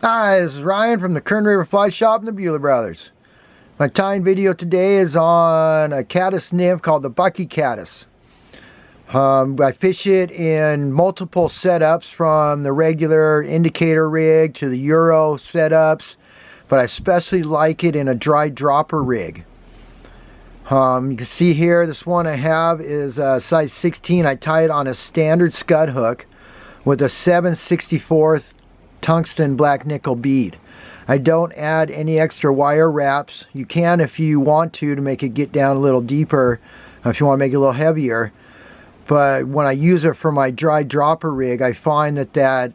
Hi, this is Ryan from the Kern River Fly Shop and the Buhler Brothers. My tying video today is on a caddis nymph called the Bucky Caddis. I fish it in multiple setups, from the regular indicator rig to the Euro setups, but I especially like it in a dry dropper rig. You can see here, this one I have is size 16. I tie it on a standard scud hook with a 7/64 tungsten black nickel bead. I don't add any extra wire wraps. You can if you want to make it get down a little deeper, if you want to make it a little heavier. But when I use it for my dry dropper rig, I find that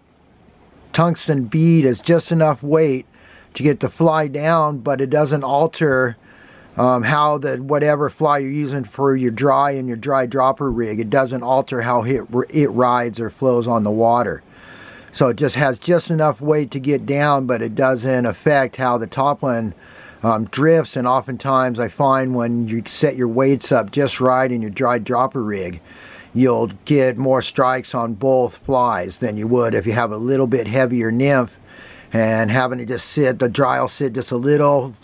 tungsten bead is just enough weight to get the fly down, but it doesn't alter how whatever fly you're using for your dry dropper rig, it doesn't alter how it rides or flows on the water. So it just has just enough weight to get down, but it doesn't affect how the top one drifts. And oftentimes I find when you set your weights up just right in your dry dropper rig, you'll get more strikes on both flies than you would if you have a little bit heavier nymph and having to just sit, the dry will sit just a little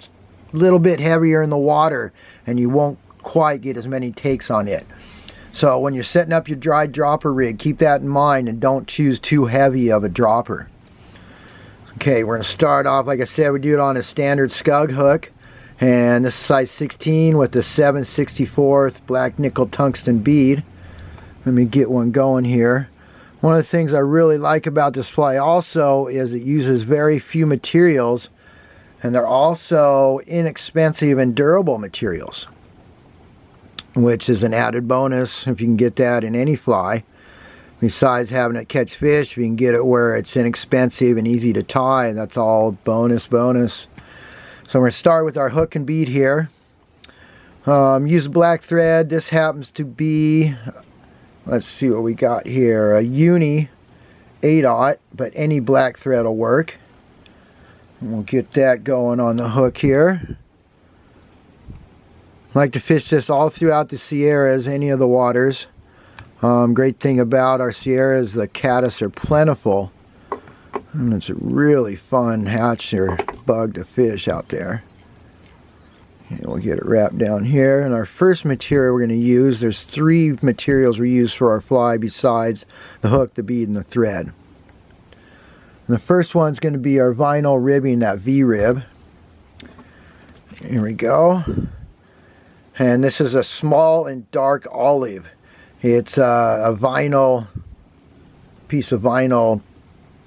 bit heavier in the water and you won't quite get as many takes on it. So when you're setting up your dry dropper rig, keep that in mind and don't choose too heavy of a dropper. Okay, we're going to start off, like I said, we do it on a standard scud hook, and this is size 16 with the 7/64 black nickel tungsten bead. Let me get one going here. One of the things I really like about this fly also is it uses very few materials, and they're also inexpensive and durable materials, which is an added bonus if you can get that in any fly. Besides having it catch fish, if you can get it where it's inexpensive and easy to tie, that's all bonus. So we're going to start with our hook and bead here. Use black thread. This happens to be, let's see what we got here, a uni 8/0, but any black thread will work. And we'll get that going on the hook here. I like to fish this all throughout the Sierras, any of the waters. Great thing about our Sierras, the caddis are plentiful, and it's a really fun hatch or bug to fish out there. And we'll get it wrapped down here. And our first material we're going to use, there's 3 materials we use for our fly besides the hook, the bead, and the thread. And the first one's going to be our vinyl ribbing, that V-rib. Here we go. And this is a small and dark olive. It's a vinyl, piece of vinyl.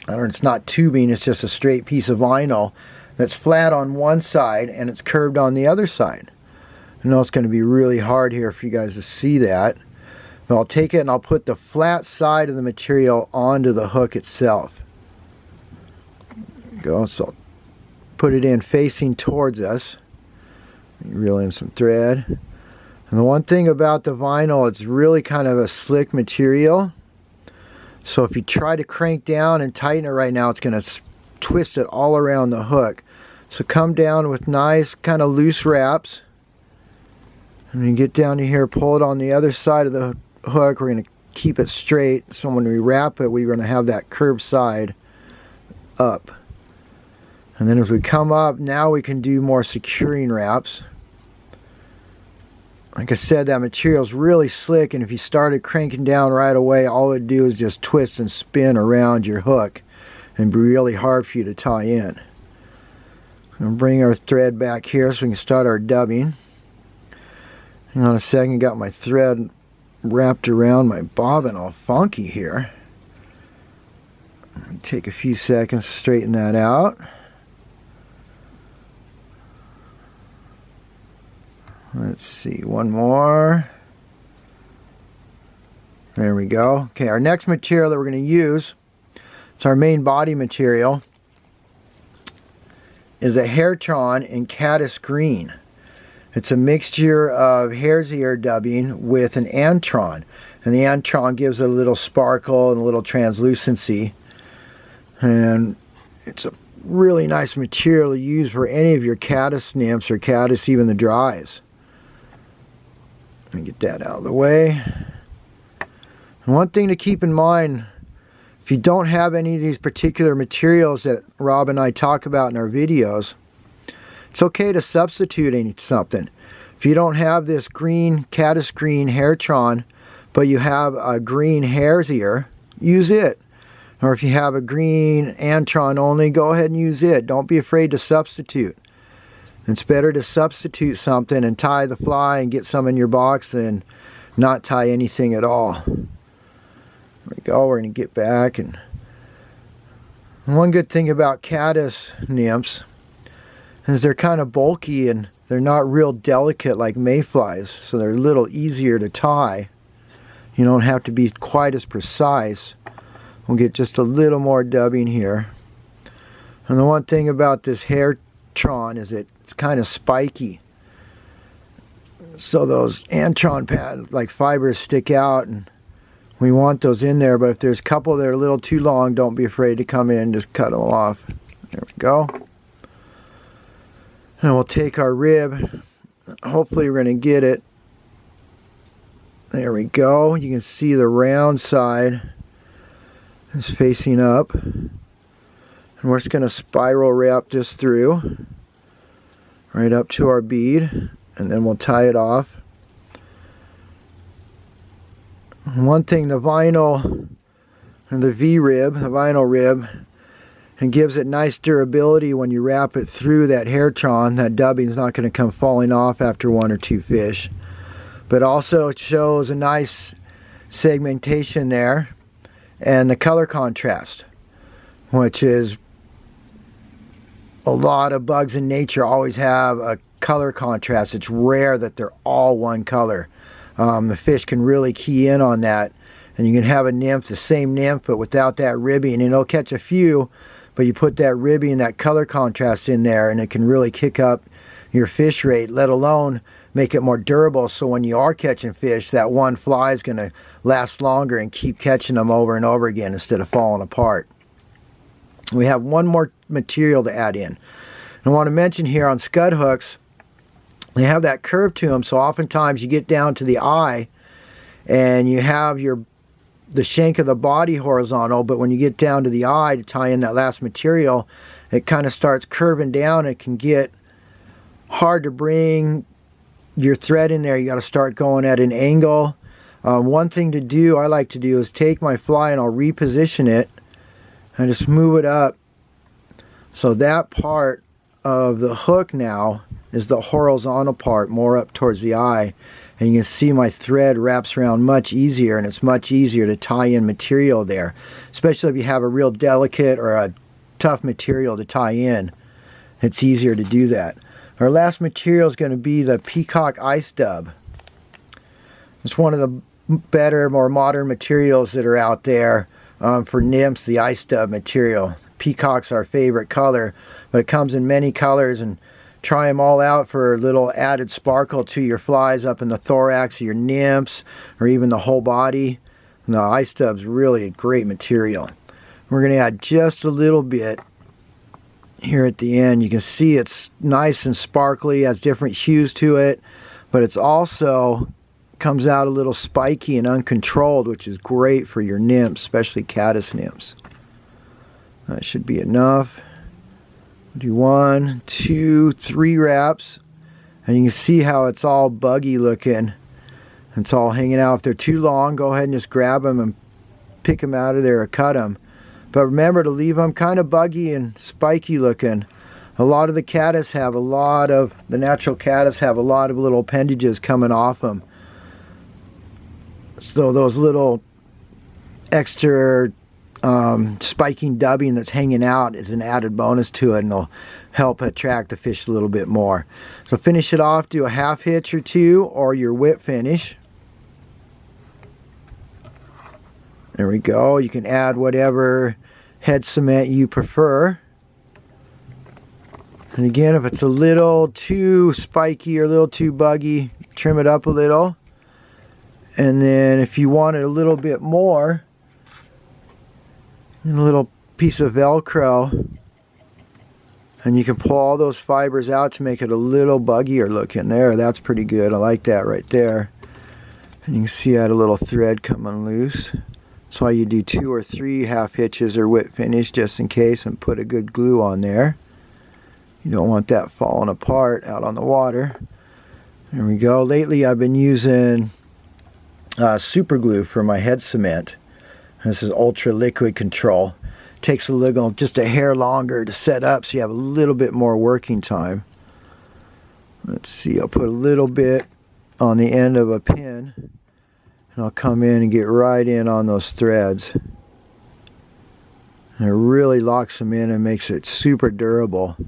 I don't know, it's not tubing, it's just a straight piece of vinyl that's flat on one side and it's curved on the other side. I know it's going to be really hard here for you guys to see that. But I'll take it and I'll put the flat side of the material onto the hook itself. There you go. So I'll put it in facing towards us. Reel in some thread. And the one thing about the vinyl, it's really kind of a slick material. So if you try to crank down and tighten it right now, it's going to twist it all around the hook. So come down with nice kind of loose wraps. And you get down to here, pull it on the other side of the hook. We're going to keep it straight. So when we wrap it, we're going to have that curved side up. And then as we come up, now we can do more securing wraps. Like I said, that material is really slick, and if you started cranking down right away, all it would do is just twist and spin around your hook and be really hard for you to tie in. I'm going to bring our thread back here so we can start our dubbing. Hang on a second, got my thread wrapped around my bobbin all funky here. Take a few seconds to straighten that out. Let's see, one more. There we go. Okay, our next material that we're going to use, it's our main body material, is a Hairtron in Caddis Green. It's a mixture of hare's ear dubbing with an Antron. And the Antron gives it a little sparkle and a little translucency. And it's a really nice material to use for any of your caddis nymphs or caddis, even the dries. Let me get that out of the way. And one thing to keep in mind If you don't have any of these particular materials that Rob and I talk about in our videos, it's okay to substitute something. If you don't have this green, caddis green Hairtron, but you have a green hare's ear, use it. Or if you have a green Antron only, go ahead and use it. Don't be afraid to substitute. It's better to substitute something and tie the fly and get some in your box than not tie anything at all. There we go. We're going to get back. And one good thing about caddis nymphs is they're kind of bulky and they're not real delicate like mayflies, so they're a little easier to tie. You don't have to be quite as precise. We'll get just a little more dubbing here. And the one thing about this Hairtron is it's kind of spiky. So those Antron pads, like fibers, stick out, and we want those in there. But if there's a couple that are a little too long, don't be afraid to come in and just cut them off. There we go. And we'll take our rib. Hopefully we're going to get it. There we go. You can see the round side is facing up. And we're just going to spiral wrap this through right up to our bead, and then we'll tie it off. One thing, the vinyl and the V-rib, the vinyl rib, and gives it nice durability when you wrap it through that Hairtron. That dubbing is not going to come falling off after 1 or 2 fish. But also it shows a nice segmentation there, and the color contrast, which is a lot of bugs in nature always have a color contrast. It's rare that they're all one color. The fish can really key in on that, and you can have a nymph, the same nymph, but without that ribbing, and it'll catch a few, but you put that ribbing, that color contrast in there, and it can really kick up your fish rate, let alone make it more durable, so when you are catching fish, that one fly is going to last longer and keep catching them over and over again instead of falling apart. We have one more material to add in. I want to mention here on scud hooks, they have that curve to them, so oftentimes you get down to the eye and you have the shank of the body horizontal, but when you get down to the eye to tie in that last material, it kind of starts curving down. It can get hard to bring your thread in there. You got to start going at an angle. One thing to do, I like to do, is take my fly and I'll reposition it and just move it up. So that part of the hook now is the horizontal part, more up towards the eye. And you can see my thread wraps around much easier, and it's much easier to tie in material there, especially if you have a real delicate or a tough material to tie in. It's easier to do that. Our last material is going to be the peacock ice dub. It's one of the better, more modern materials that are out there for nymphs, the ice dub material. Peacock's our favorite color, but it comes in many colors, and try them all out for a little added sparkle to your flies up in the thorax of your nymphs, or even the whole body. And the ice dub's really a great material. We're going to add just a little bit here at the end. You can see it's nice and sparkly, has different hues to it, but it's also comes out a little spiky and uncontrolled, which is great for your nymphs, especially caddis nymphs. That should be enough. Do 1, 2, 3 wraps, and you can see how it's all buggy looking. It's all hanging out. If they're too long, go ahead and just grab them and pick them out of there or cut them. But remember to leave them kind of buggy and spiky looking. A lot of the caddis have the natural caddis have a lot of little appendages coming off them. So those little extra spiking dubbing that's hanging out is an added bonus to it, and it'll help attract the fish a little bit more. So finish it off, do a half hitch or 2 or your whip finish. There we go. You can add whatever head cement you prefer. And again, if it's a little too spiky or a little too buggy, trim it up a little. And then if you want it a little bit more, and a little piece of Velcro, and you can pull all those fibers out to make it a little buggier looking. There, that's pretty good. I like that right there. And you can see I had a little thread coming loose. That's why you do 2 or 3 half hitches or whip finish just in case, and put a good glue on there. You don't want that falling apart out on the water. There we go. Lately I've been using super glue for my head cement. This is ultra liquid control. Takes a little, just a hair longer to set up, so you have a little bit more working time. Let's see, I'll put a little bit on the end of a pin, and I'll come in and get right in on those threads. And it really locks them in and makes it super durable.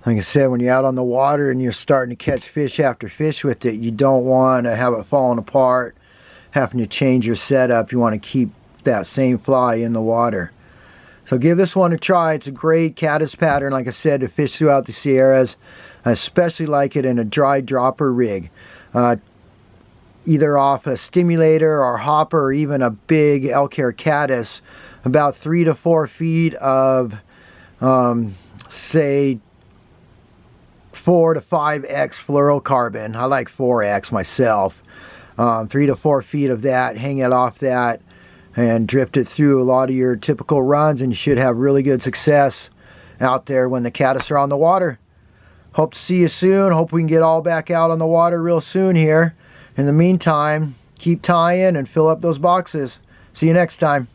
Like I said, when you're out on the water and you're starting to catch fish after fish with it, you don't want to have it falling apart, having to change your setup. You want to keep that same fly in the water. So give this one a try. It's a great caddis pattern, like I said, to fish throughout the Sierras. I especially like it in a dry dropper rig. Either off a stimulator or hopper, or even a big elk hair caddis. About 3 to 4 feet of, say, 4 to 5x fluorocarbon. I like 4x myself. 3 to 4 feet of that, hang it off that, and drift it through a lot of your typical runs, and you should have really good success out there when the caddis are on the water. Hope to see you soon. Hope we can get all back out on the water real soon here. In the meantime, keep tying and fill up those boxes. See you next time.